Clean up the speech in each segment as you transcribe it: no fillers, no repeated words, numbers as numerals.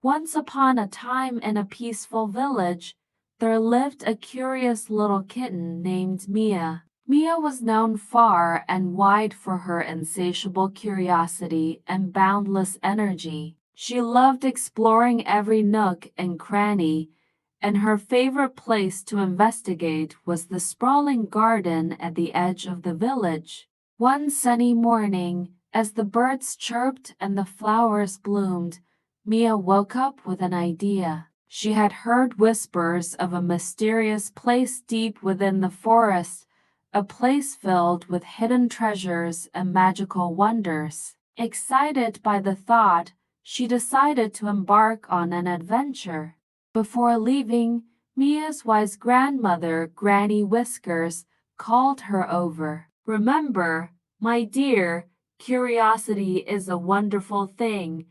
Once upon a time in a peaceful village, there lived a curious little kitten named Mia. Mia was known far and wide for her insatiable curiosity and boundless energy. She loved exploring every nook and cranny, and her favorite place to investigate was the sprawling garden at the edge of the village. One sunny morning, as the birds chirped and the flowers bloomed, Mia woke up with an idea. She had heard whispers of a mysterious place deep within the forest, a place filled with hidden treasures and magical wonders. Excited by the thought, she decided to embark on an adventure. Before leaving, Mia's wise grandmother, Granny Whiskers, called her over. "Remember, my dear, curiosity is a wonderful thing,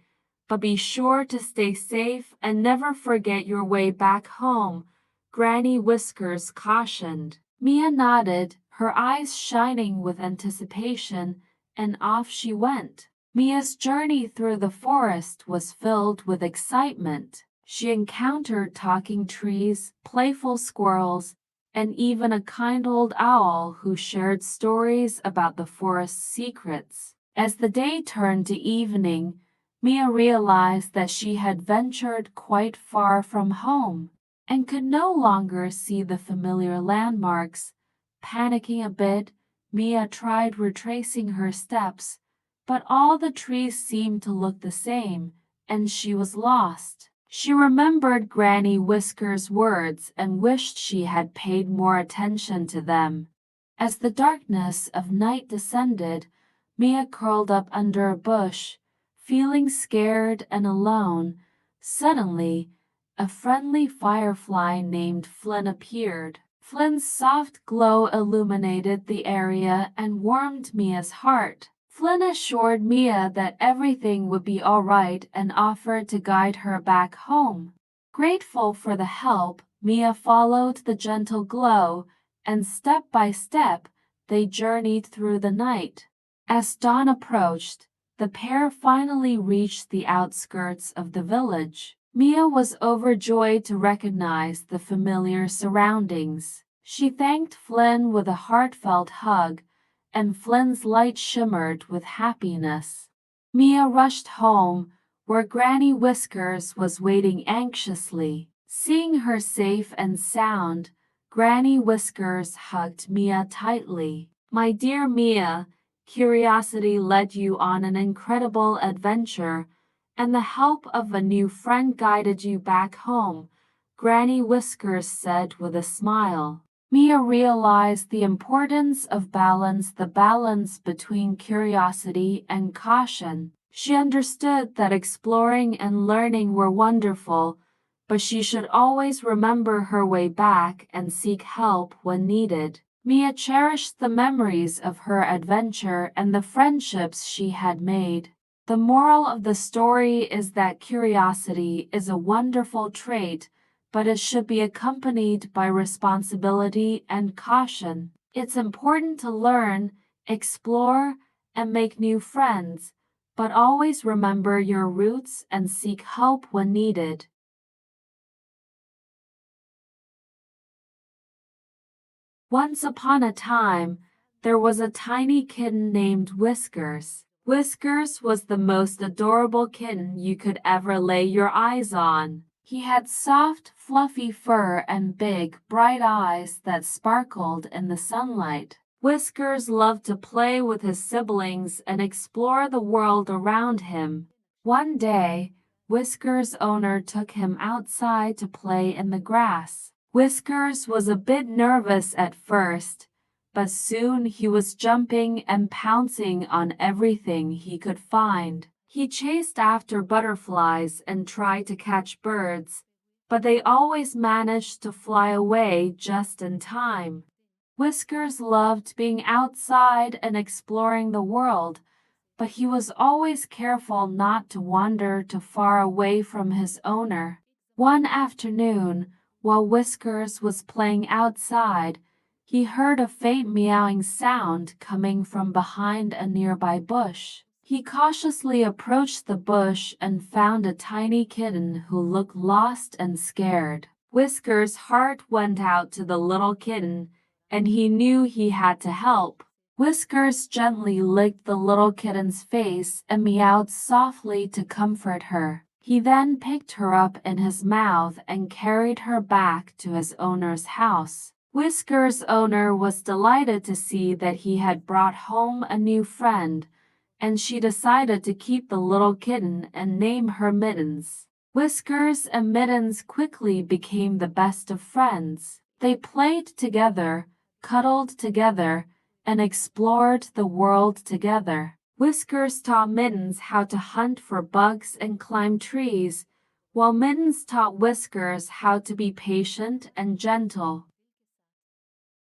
but be sure to stay safe and never forget your way back home," Granny Whiskers cautioned. Mia nodded, her eyes shining with anticipation, and off she went. Mia's journey through the forest was filled with excitement. She encountered talking trees, playful squirrels, and even a kind old owl who shared stories about the forest's secrets. As the day turned to evening, Mia realized that she had ventured quite far from home and could no longer see the familiar landmarks. Panicking a bit, Mia tried retracing her steps, but all the trees seemed to look the same, and she was lost. She remembered Granny Whisker's words and wished she had paid more attention to them. As the darkness of night descended, Mia curled up under a bush, feeling scared and alone. Suddenly, a friendly firefly named Flynn appeared. Flynn's soft glow illuminated the area and warmed Mia's heart. Flynn assured Mia that everything would be all right and offered to guide her back home. Grateful for the help, Mia followed the gentle glow, and step by step, they journeyed through the night. As dawn approached, the pair finally reached the outskirts of the village. Mia was overjoyed to recognize the familiar surroundings. She thanked Flynn with a heartfelt hug, and Flynn's light shimmered with happiness. Mia rushed home, where Granny Whiskers was waiting anxiously. Seeing her safe and sound, Granny Whiskers hugged Mia tightly. "My dear Mia, curiosity led you on an incredible adventure, and the help of a new friend guided you back home," Granny Whiskers said with a smile. Mia realized the importance of the balance between curiosity and caution. She understood that exploring and learning were wonderful, but she should always remember her way back and seek help when needed. Mia cherished the memories of her adventure and the friendships she had made. The moral of the story is that curiosity is a wonderful trait, but it should be accompanied by responsibility and caution. It's important to learn, explore, and make new friends, but always remember your roots and seek help when needed. Once upon a time, there was a tiny kitten named Whiskers. Whiskers was the most adorable kitten you could ever lay your eyes on. He had soft, fluffy fur and big, bright eyes that sparkled in the sunlight. Whiskers loved to play with his siblings and explore the world around him. One day, Whiskers' owner took him outside to play in the grass. Whiskers was a bit nervous at first, but soon he was jumping and pouncing on everything he could find. He chased after butterflies and tried to catch birds, but they always managed to fly away just in time. Whiskers loved being outside and exploring the world, but he was always careful not to wander too far away from his owner. One afternoon, while Whiskers was playing outside, he heard a faint meowing sound coming from behind a nearby bush. He cautiously approached the bush and found a tiny kitten who looked lost and scared. Whisker's heart went out to the little kitten, and he knew he had to help. Whiskers gently licked the little kitten's face and meowed softly to comfort her. He then picked her up in his mouth and carried her back to his owner's house. Whisker's owner was delighted to see that he had brought home a new friend, and she decided to keep the little kitten and name her Mittens. Whiskers and Mittens quickly became the best of friends. They played together, cuddled together, and explored the world together. Whiskers taught Mittens how to hunt for bugs and climb trees, while Mittens taught Whiskers how to be patient and gentle.